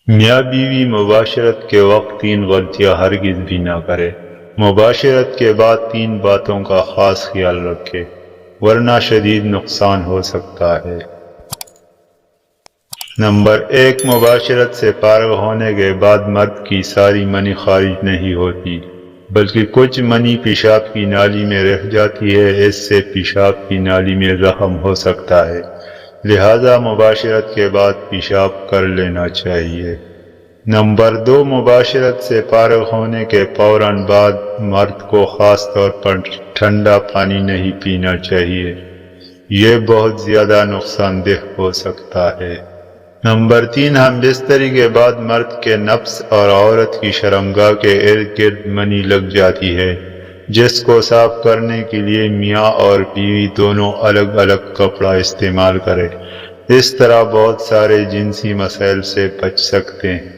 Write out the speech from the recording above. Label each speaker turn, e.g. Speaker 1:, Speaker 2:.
Speaker 1: میاں بیوی مباشرت کے وقت 3 غلطیاں ہرگز بھی نہ کرے۔ مباشرت کے بعد 3 باتوں کا خاص خیال رکھے ورنہ شدید نقصان ہو سکتا ہے۔ نمبر 1، مباشرت سے فارغ ہونے کے بعد مرد کی ساری منی خارج نہیں ہوتی، بلکہ کچھ منی پیشاب کی نالی میں رہ جاتی ہے۔ اس سے پیشاب کی نالی میں زخم ہو سکتا ہے، لہذا مباشرت کے بعد پیشاب کر لینا چاہیے۔ نمبر 2، مباشرت سے فارغ ہونے کے فوراً بعد مرد کو خاص طور پر ٹھنڈا پانی نہیں پینا چاہیے، یہ بہت زیادہ نقصان دہ ہو سکتا ہے۔ نمبر 3، ہم بستری کے بعد مرد کے نفس اور عورت کی شرمگاہ کے ارد گرد منی لگ جاتی ہے، جس کو صاف کرنے کے لیے میاں اور بیوی دونوں الگ الگ کپڑا استعمال کریں۔ اس طرح بہت سارے جنسی مسائل سے بچ سکتے ہیں۔